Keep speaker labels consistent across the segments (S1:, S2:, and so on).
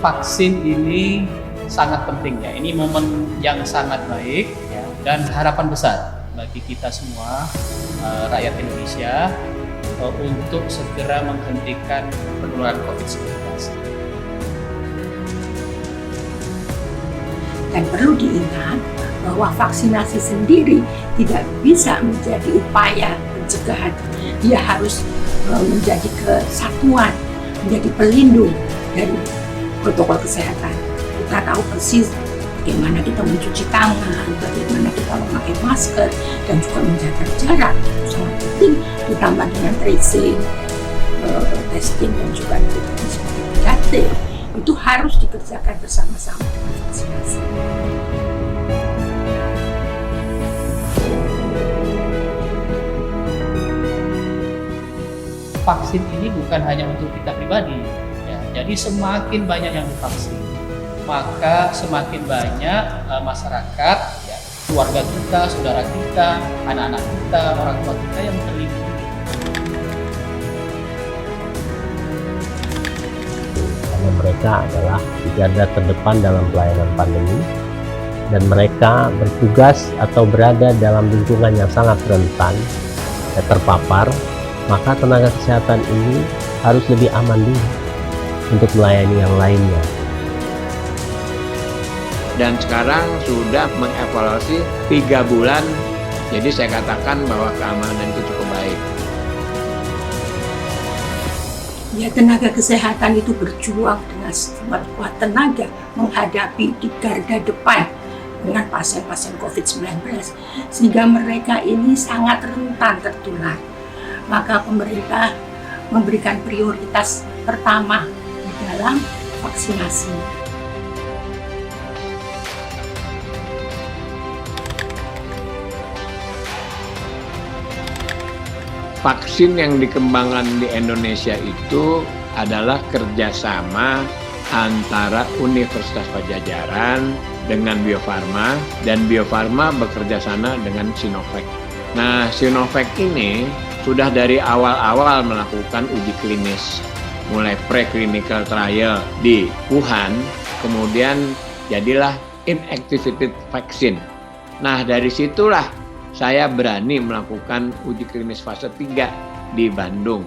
S1: vaksin ini sangat penting ya. Ini momen yang sangat baik ya, dan harapan besar bagi kita semua rakyat Indonesia untuk segera menghentikan penularan COVID-19.
S2: Dan perlu diingat bahwa vaksinasi sendiri tidak bisa menjadi upaya pencegahan. Dia harus menjadi kesatuan, menjadi pelindung dari protokol kesehatan. Kita tahu persis bagaimana kita mencuci tangan, bagaimana kita memakai masker, dan juga menjaga jarak. Sangat penting, ditambah dengan tracing, testing, dan juga seperti 3T. Itu harus dikerjakan bersama-sama dengan vaksinasi.
S1: Vaksin ini bukan hanya untuk kita pribadi, ya. Jadi semakin banyak yang divaksin, maka semakin banyak masyarakat, ya, keluarga kita, saudara kita, anak-anak kita, orang tua kita yang terlindungi.
S3: Karena mereka adalah di garda terdepan dalam pelayanan pandemi, dan mereka bertugas atau berada dalam lingkungan yang sangat rentan terpapar, maka tenaga kesehatan ini harus lebih aman dulu untuk melayani yang lainnya.
S4: Dan sekarang sudah mengevaluasi 3 bulan, jadi saya katakan bahwa keamanan itu cukup baik.
S2: Ya, tenaga kesehatan itu berjuang dengan sekuat tenaga menghadapi di garda depan dengan pasien-pasien COVID-19, sehingga mereka ini sangat rentan tertular. Maka pemerintah memberikan prioritas pertama di dalam vaksinasi.
S4: Vaksin yang dikembangkan di Indonesia itu adalah kerjasama antara Universitas Padjadjaran dengan Bio Farma, dan Bio Farma bekerja sama dengan Sinovac. Nah, Sinovac ini sudah dari awal-awal melakukan uji klinis, mulai preclinical trial di Wuhan, kemudian jadilah inactivated vaccine. Nah, dari situlah saya berani melakukan uji klinis fase 3 di Bandung.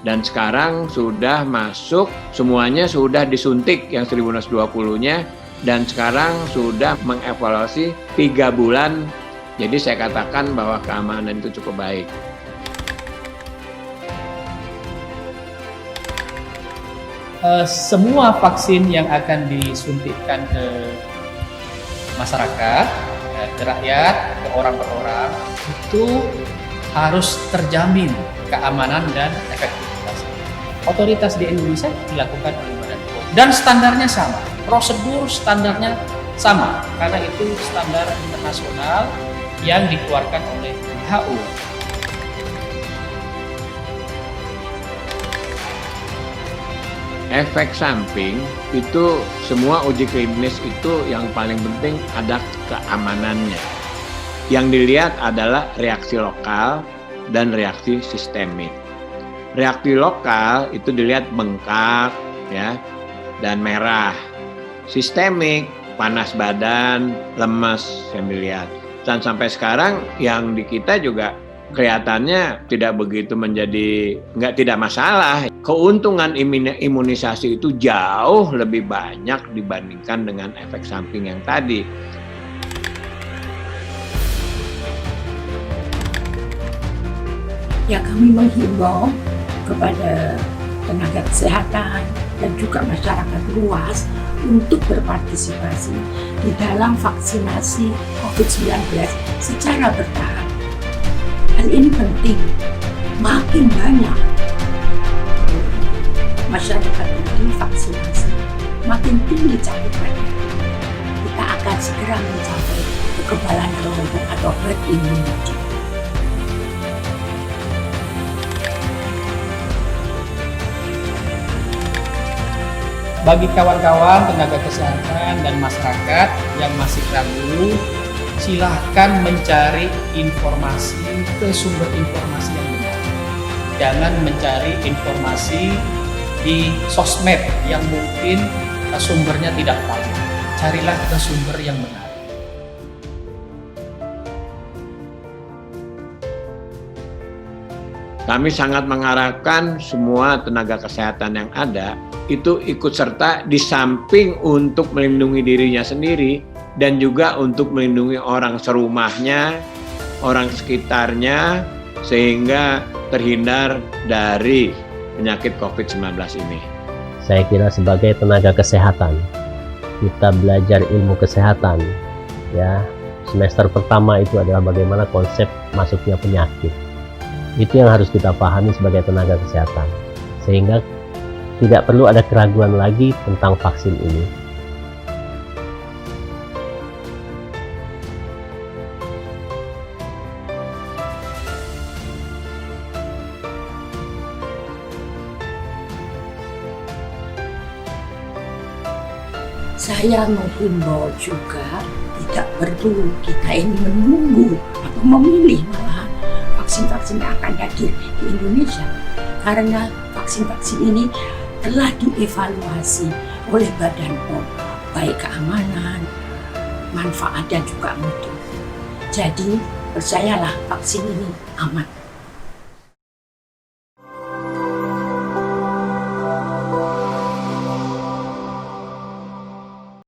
S4: Dan sekarang sudah masuk, semuanya sudah disuntik yang 1920-nya, dan sekarang sudah mengevaluasi 3 bulan. Jadi saya katakan bahwa keamanan itu cukup baik.
S1: Semua vaksin yang akan disuntikkan ke masyarakat, ke rakyat, ke orang per orang, itu harus terjamin keamanan dan efektivitas. Otoritas di Indonesia dilakukan oleh Badan POM, dan standarnya sama, prosedur standarnya sama, karena itu standar internasional yang dikeluarkan oleh WHO.
S4: Efek samping itu semua uji klinis itu yang paling penting ada keamanannya. Yang dilihat adalah reaksi lokal dan reaksi sistemik. Reaksi lokal itu dilihat bengkak, ya, dan merah. Sistemik, panas badan, lemas yang dilihat. Dan sampai sekarang yang di kita juga kelihatannya tidak begitu tidak masalah. Keuntungan imunisasi itu jauh lebih banyak dibandingkan dengan efek samping yang tadi.
S2: Ya, kami menghimbau kepada tenaga kesehatan dan juga masyarakat luas untuk berpartisipasi di dalam vaksinasi COVID-19 secara bertahap. Hal ini penting, makin banyak masyarakat yang divaksinasi, makin tinggi cakupannya, kita akan segera mencapai kekebalan kelompok atau herd immunity.
S1: Bagi kawan-kawan tenaga kesehatan dan masyarakat yang masih ragu, silahkan mencari informasi ke sumber informasi yang benar. Jangan mencari informasi di sosmed yang mungkin sumbernya tidak valid. Carilah ke sumber yang benar.
S4: Kami sangat mengharapkan semua tenaga kesehatan yang ada itu ikut serta di samping untuk melindungi dirinya sendiri dan juga untuk melindungi orang serumahnya, orang sekitarnya, sehingga terhindar dari penyakit COVID-19 ini.
S3: Saya kira sebagai tenaga kesehatan, kita belajar ilmu kesehatan. Ya, semester pertama itu adalah bagaimana konsep masuknya penyakit. Itu yang harus kita pahami sebagai tenaga kesehatan, sehingga tidak perlu ada keraguan lagi tentang vaksin ini.
S2: Saya menghimbau juga tidak perlu kita ini menunggu atau memilih malahan vaksin-vaksin yang akan hadir di Indonesia, karena vaksin-vaksin ini telah dievaluasi oleh Badan POM, baik keamanan, manfaat dan juga mutu. Jadi percayalah, vaksin ini aman.